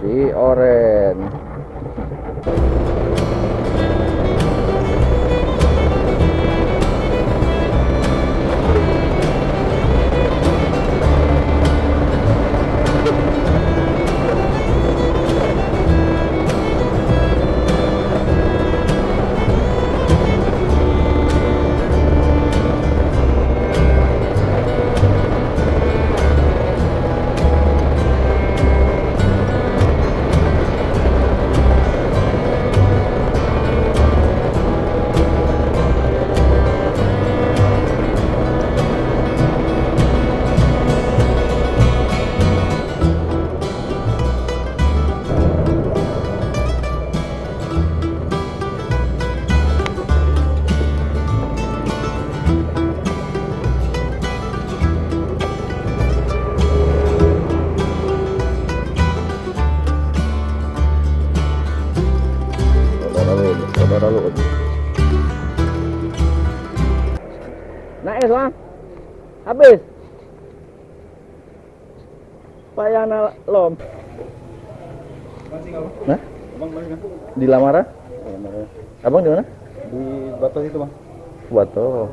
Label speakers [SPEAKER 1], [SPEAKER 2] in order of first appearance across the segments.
[SPEAKER 1] si Oren. Saudara Luhut. Naik lah. Habis. Payana lom. Nah?
[SPEAKER 2] Abang mana kan?
[SPEAKER 1] Di Lamara? Abang di mana?
[SPEAKER 2] Di Batas itu, Bang.
[SPEAKER 1] Bato.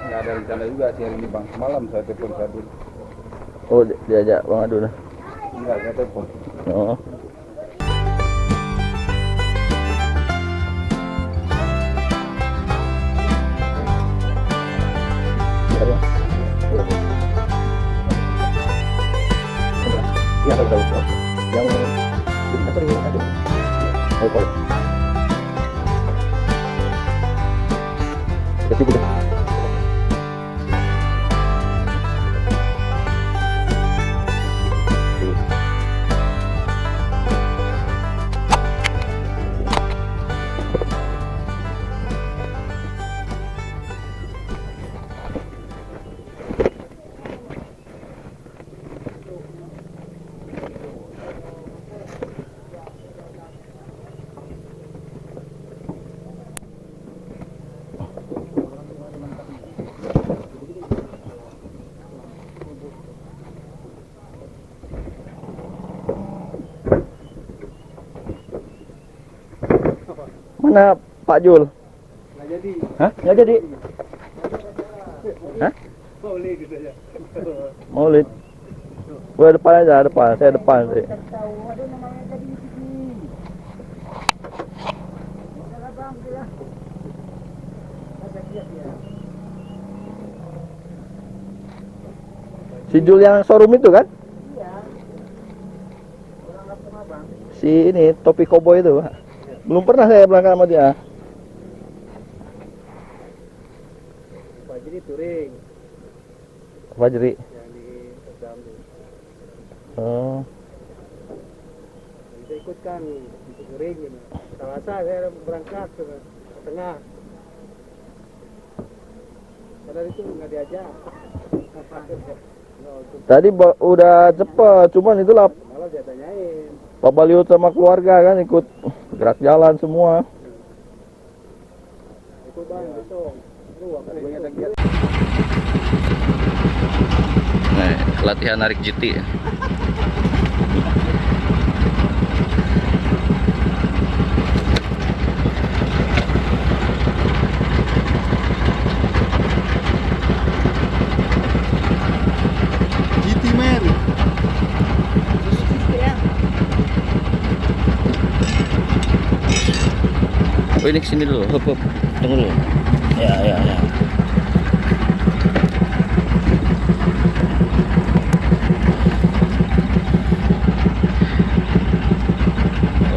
[SPEAKER 2] Nggak ada rencana juga sih hari ini, Bang. Malam saya telepon Sadul.
[SPEAKER 1] Oh, diajak Bang Adu dah.
[SPEAKER 2] Enggak, saya telepon.
[SPEAKER 1] Oh. Ya, tahu. Yang apa ini? Ada. Oh, kok. Ketik udah. Mana Pak Jul?
[SPEAKER 2] Nggak jadi.
[SPEAKER 1] Hah? Nggak jadi? Hah?
[SPEAKER 2] Maulid gitu aja.
[SPEAKER 1] Maulid. Gua depan aja, depan. Saya depan sih. Si Jul yang showroom itu kan? Si ini topi koboi itu, Pak. Belum pernah saya berangkat sama dia.
[SPEAKER 2] Fajri touring
[SPEAKER 1] Fajri.
[SPEAKER 2] yang di Sedam.
[SPEAKER 1] Oh.
[SPEAKER 2] Kita ikutkan touring gitu. Selasa saya berangkat ke tengah. Padahal itu nggak diajak.
[SPEAKER 1] Tadi udah cepet, cuman itulah
[SPEAKER 2] Malah dia tanyain.
[SPEAKER 1] Pak Baliut sama keluarga kan ikut gerak jalan semua.
[SPEAKER 2] Ikut Bang besok. Lu akan banyak kegiatan.
[SPEAKER 1] Nah, latihan narik GT.
[SPEAKER 2] GT man.
[SPEAKER 1] Oh, ini kesini dulu, hop, tunggu dulu. Ya.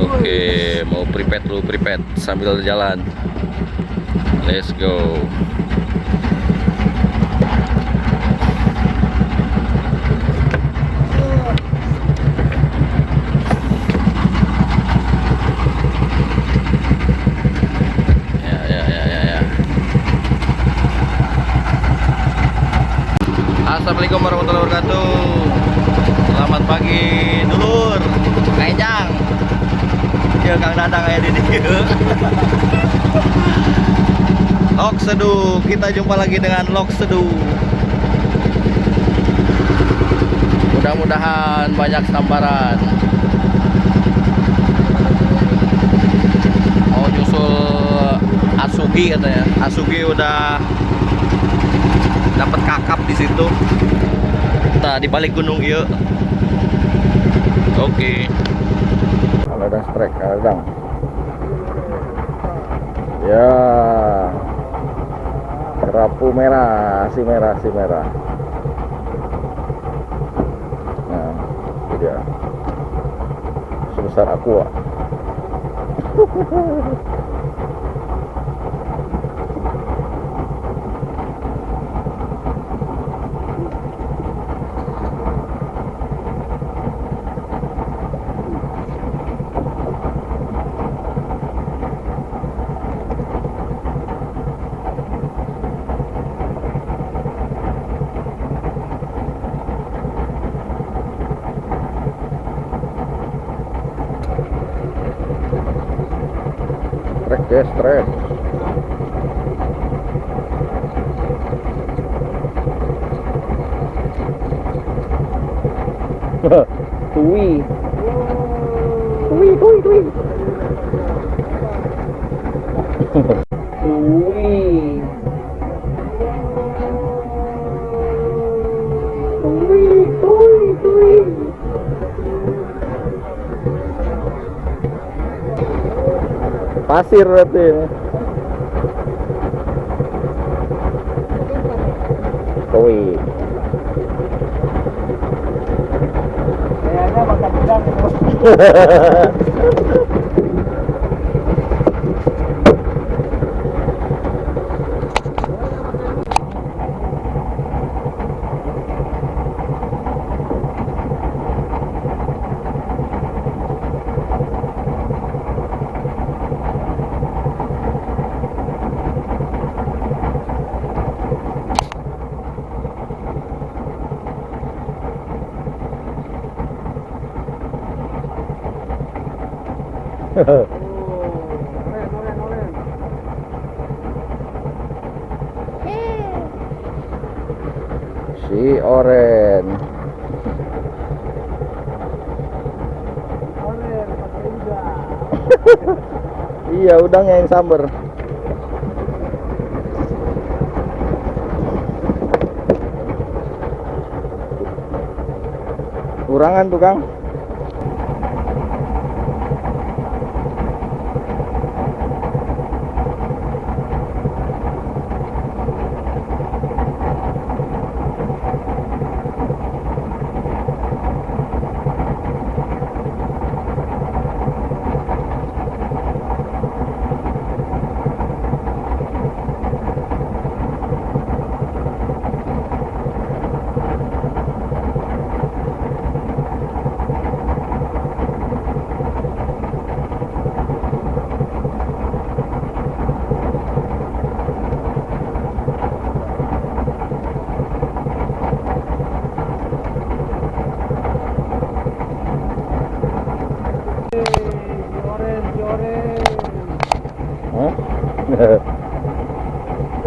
[SPEAKER 1] Oke, mau prepare dulu, prepare sambil jalan. Let's go. Ya. Assalamualaikum warahmatullahi wabarakatuh. Selamat pagi, dulur. Kajang. ya Kang Dadang kayak di Lok Seduh, kita jumpa lagi dengan Lok Seduh. Mudah-mudahan banyak sambaran. Mau nyusul Asugi katanya. Asugi udah dapat kakap di situ. Kita di balik gunung yuk. Oke. Ada strek, ada. Ya. Kerapu merah, si merah. Nah, ini dia. Sebesar aqua. Strek. Tui. Pasir berarti ini. Tui.
[SPEAKER 2] Kayaknya makan udang itu. Oren.
[SPEAKER 1] Si Oren.
[SPEAKER 2] Oren pakai udang.
[SPEAKER 1] Iya, udangnya yang samber. Kurangan tuh, Kang.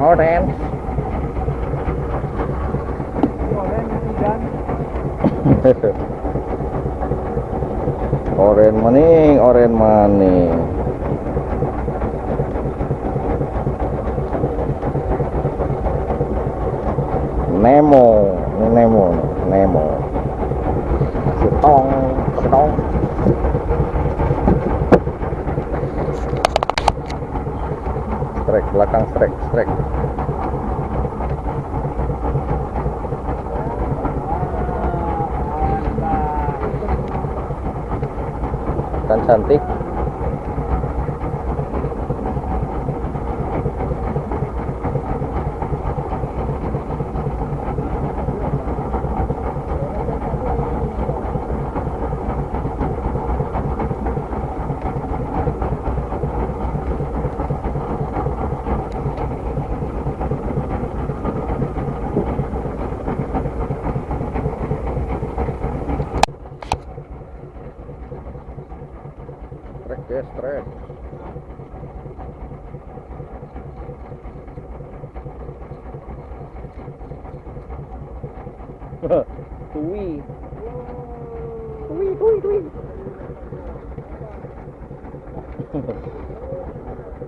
[SPEAKER 1] Oren.
[SPEAKER 2] Oren udang.
[SPEAKER 1] Oren maning. Nemo. Setong. Strek belakang, strek. Kan cantik.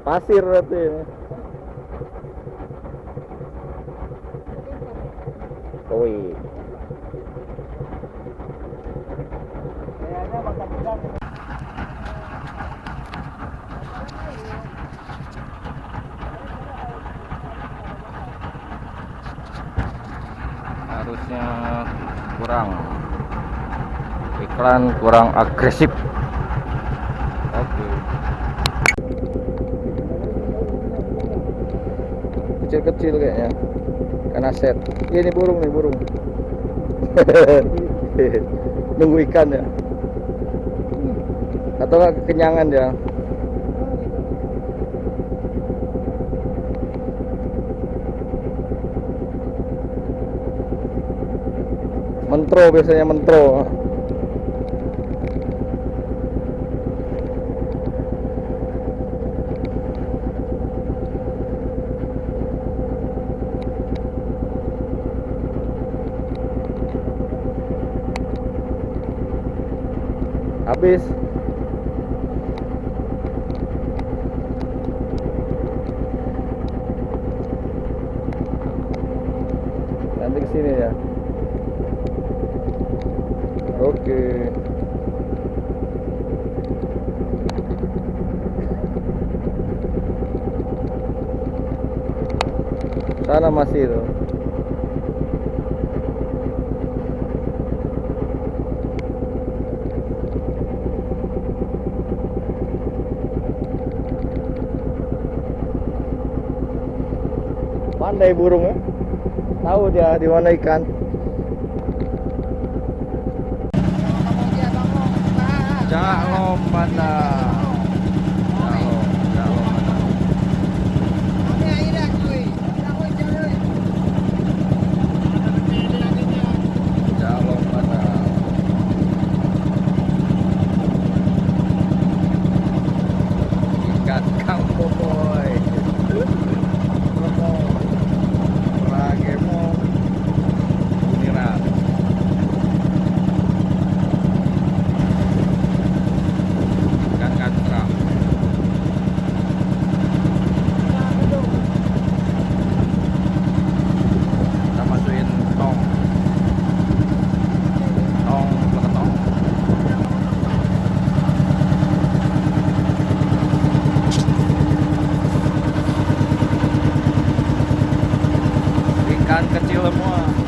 [SPEAKER 1] Pasir berarti ini. Wih.
[SPEAKER 2] Kayaknya makan ikan.
[SPEAKER 1] Harusnya kurang iklan kurang agresif. Oke. Kecil-kecil kayaknya karena set. Ini burung nih, burung. Nunggu ikan ya, atau nggak kekenyangan ya. Mentro, biasanya mentro. Habis. Nanti kesini ya. Oke. Sana masih itu. Pandai burungnya, tahu dia di mana ikan. Jalom mana? Jalom mana? Jalom mana? Ikan kampung boy. Ragemo. Uniran. Ikan kancra. Kita masukin tong. Tong, tong. Ikan kecil semua.